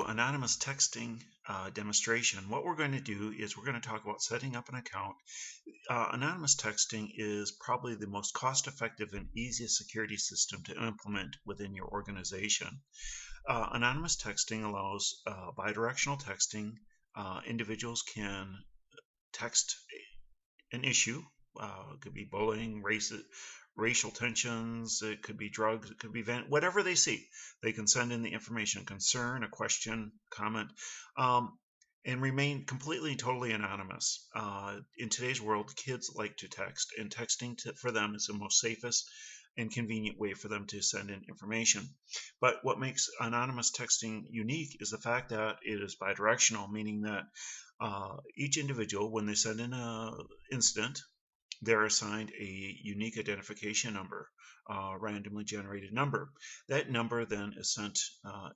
anonymous texting demonstration. What we're going to do is we're going to talk about setting up an account. Anonymous texting is probably the most cost-effective and easiest security system to implement within your organization. Anonymous texting allows bidirectional texting. Individuals can text an issue. It could be bullying, racial tensions, it could be drugs, it could be whatever they see. They can send in the information, concern, a question, comment, and remain completely and totally anonymous. In today's world, kids like to text, and texting for them is the most safest and convenient way for them to send in information. But what makes anonymous texting unique is the fact that it is bidirectional, meaning that each individual, when they send in an incident, they're assigned a unique identification number, randomly generated number. That number then is sent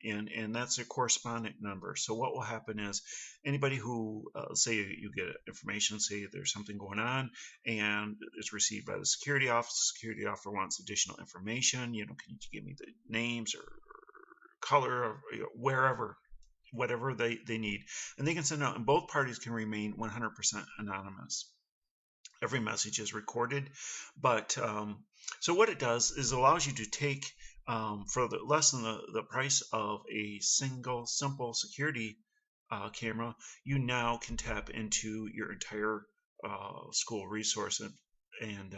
in, and that's a corresponding number. So what will happen is anybody who, say you get information, say there's something going on, and it's received by the security officer. The security officer wants additional information. Can you give me the names or color of wherever, whatever they need, and they can send out, and both parties can remain 100% anonymous. Every message is recorded, but so what it does is allows you to take for less than the price of a single simple security camera, you now can tap into your entire school resource, and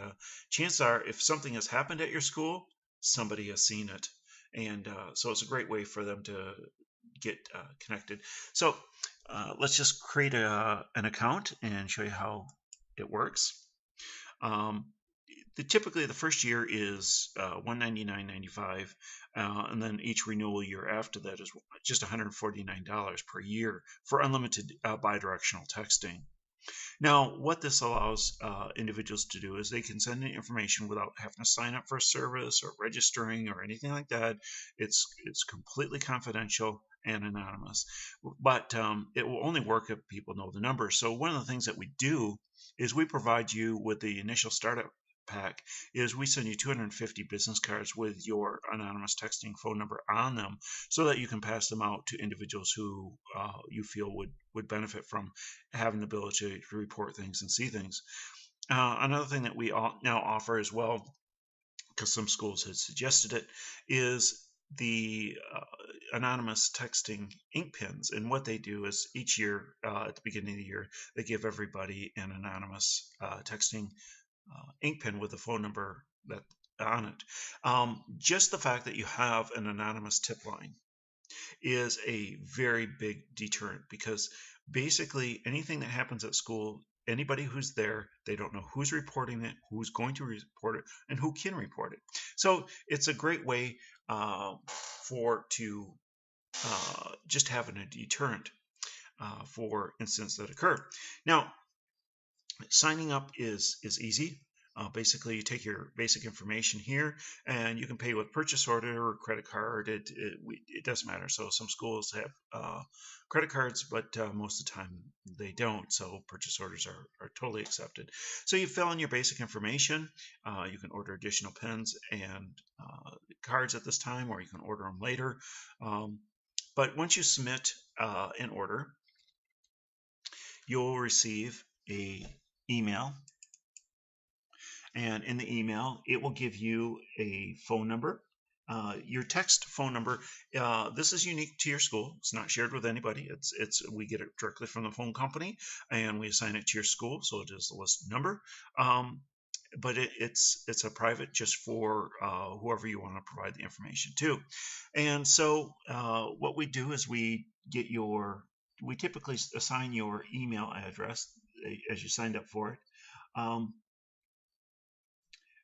chances are, if something has happened at your school, somebody has seen it, and so it's a great way for them to get connected. So let's just create an account and show you how it works. Typically the first year is $199.95, and then each renewal year after that is just $149 per year for unlimited bidirectional texting. Now, what this allows individuals to do is they can send in information without having to sign up for a service or registering or anything like that. It's completely confidential and anonymous, but it will only work if people know the number. So one of the things that we do is we provide you with the initial startup pack. Is we send you 250 business cards with your anonymous texting phone number on them, so that you can pass them out to individuals who you feel would benefit from having the ability to report things and see things. Another thing that we now offer as well, because some schools had suggested it, is the anonymous texting ink pens. And what they do is each year at the beginning of the year, they give everybody an anonymous texting ink pen with a phone number that on it. Just the fact that you have an anonymous tip line is a very big deterrent, because basically anything that happens at school, anybody who's there, they don't know who's reporting it, who's going to report it, and who can report it. So it's a great way to just having a deterrent for incidents that occur. Now, signing up is easy. Basically, you take your basic information here, and you can pay with purchase order or credit card. It doesn't matter. So some schools have credit cards, but most of the time they don't. So purchase orders are totally accepted. So you fill in your basic information. You can order additional pens and cards at this time, or you can order them later. But once you submit an order, you'll receive an email. And in the email, it will give you a phone number, your text phone number. This is unique to your school. It's not shared with anybody. We get it directly from the phone company, and we assign it to your school, so it is a listed number. But it's a private, just for whoever you want to provide the information to. And so what we do is we typically assign your email address as you signed up for it,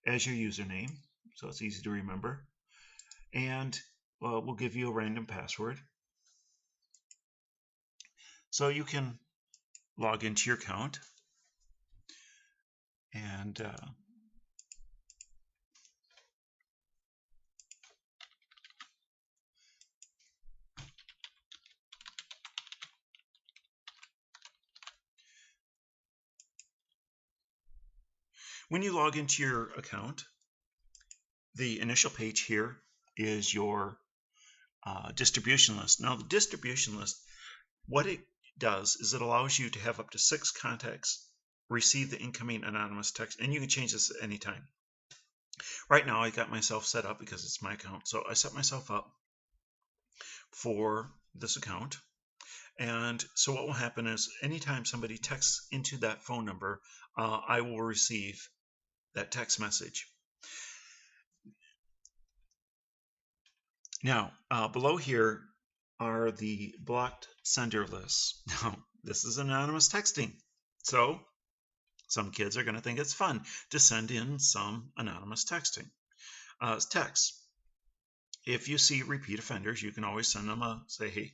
as your username, so it's easy to remember, and we'll give you a random password, so you can log into your account. And when you log into your account, the initial page here is your distribution list. Now, the distribution list, what it does is it allows you to have up to 6 contacts receive the incoming anonymous text, and you can change this at any time. Right now, I got myself set up because it's my account, so I set myself up for this account. And so what will happen is anytime somebody texts into that phone number, I will receive that text message. Now, below here are the blocked sender lists. Now, this is anonymous texting. So some kids are going to think it's fun to send in some anonymous texting. Text. If you see repeat offenders, you can always send them say, hey,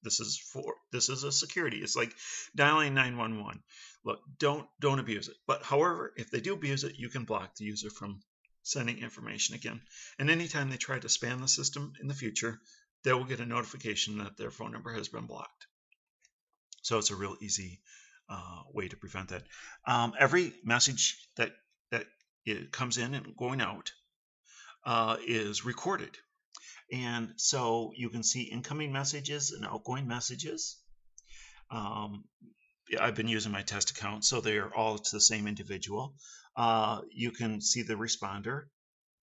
this is a security. It's like dialing 911. Look, don't abuse it. But however, if they do abuse it, you can block the user from sending information again. And anytime they try to spam the system in the future, they will get a notification that their phone number has been blocked. So it's a real easy way to prevent that. Every message that it comes in and going out is recorded. And so you can see incoming messages and outgoing messages. I've been using my test account, so they're all to the same individual. You can see the responder.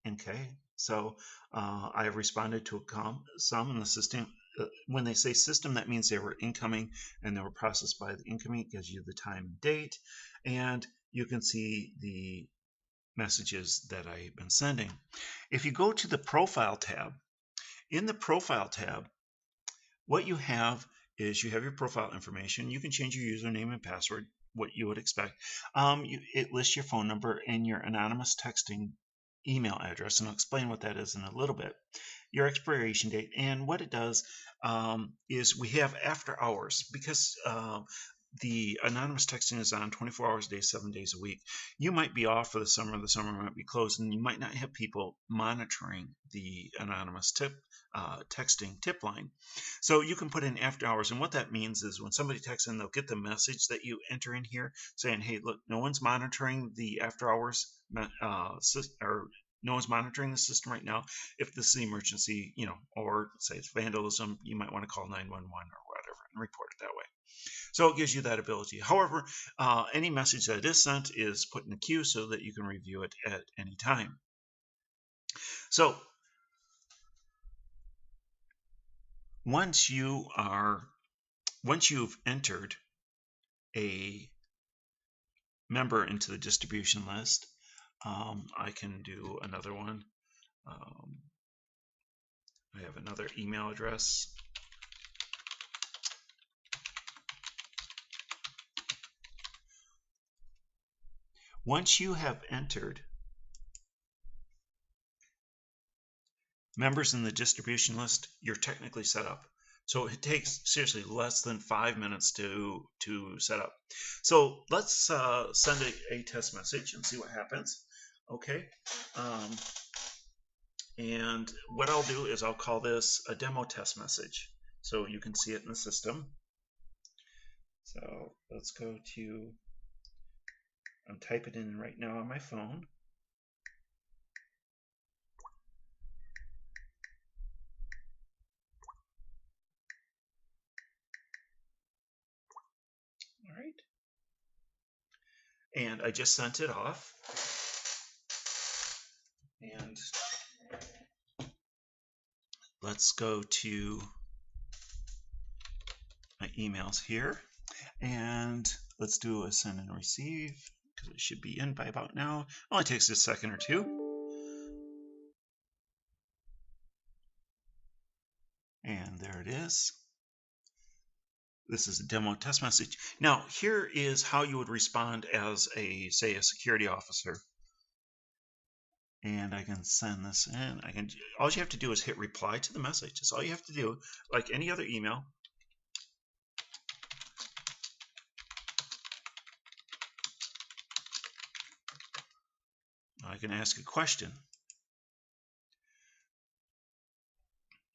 Okay, so I have responded to some in the system. When they say system, that means they were incoming and they were processed by the incoming. It gives you the time and date, and you can see the messages that I've been sending. If you go to the profile tab, in the profile tab, what you have is you have your profile information. You can change your username and password, what you would expect. It lists your phone number and your anonymous texting email address, and I'll explain what that is in a little bit. Your expiration date, and what it does is we have after hours, because the anonymous texting is on 24 hours a day, 7 days a week. You might be off for the summer might be closed, and you might not have people monitoring the anonymous texting tip line. So you can put in after hours, and what that means is when somebody texts in, they'll get the message that you enter in here saying, hey, look, no one's monitoring the after hours or no one's monitoring the system right now. If this is an emergency, or say it's vandalism, you might want to call 911 or whatever and report it that way. So it gives you that ability. However, any message that is sent is put in a queue so that you can review it at any time. So once you've entered a member into the distribution list, I can do another one. I have another email address. Once you have entered members in the distribution list, you're technically set up. So it takes seriously less than 5 minutes to set up. So let's send a test message and see what happens. Okay. And what I'll do is I'll call this a demo test message so you can see it in the system. So let's go to, I'm typing in right now on my phone. All right. And I just sent it off. And let's go to my emails here. And let's do a send and receive, because it should be in by about now. It only takes a second or two. And there it is. This is a demo test message. Now, here is how you would respond as say a security officer. And I can send this in. All you have to do is hit reply to the message. That's all you have to do, like any other email. I can ask a question.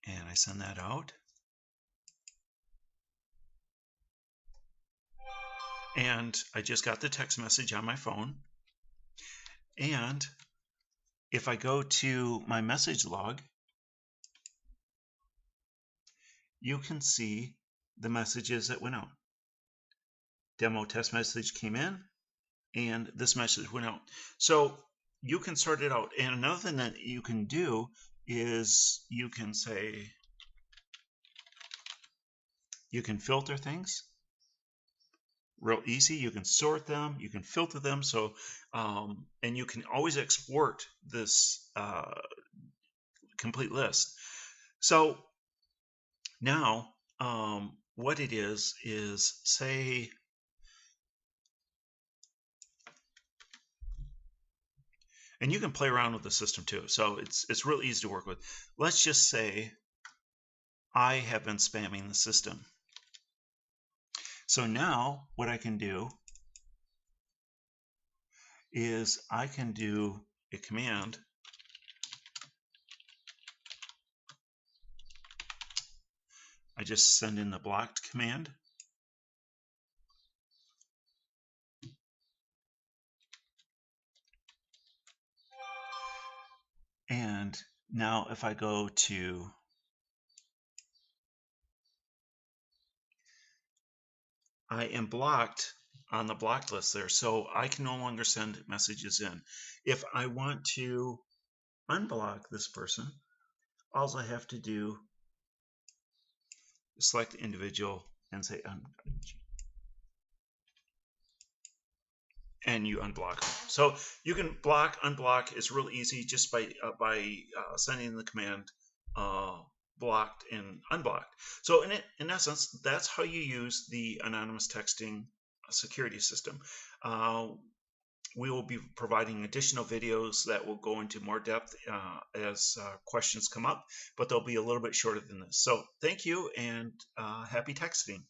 And I send that out. And I just got the text message on my phone. And if I go to my message log, you can see the messages that went out. Demo test message came in, and this message went out. So you can sort it out. And another thing that you can do is you can say, you can filter things real easy. You can sort them, you can filter them. So and you can always export this complete list. So now what it is say, and you can play around with the system too, so it's real easy to work with. Let's just say I have been spamming the system. So now what I can do is I can do a command. I just send in the blocked command. And now if I go to I am blocked on the blocked list there, so I can no longer send messages in. If I want to unblock this person, all I have to do is select the individual and say and you unblock them. So you can block, unblock. It's real easy just by sending the command blocked and unblocked. So in essence, that's how you use the anonymous texting security system. We will be providing additional videos that will go into more depth as questions come up, but they'll be a little bit shorter than this. So thank you, and happy texting.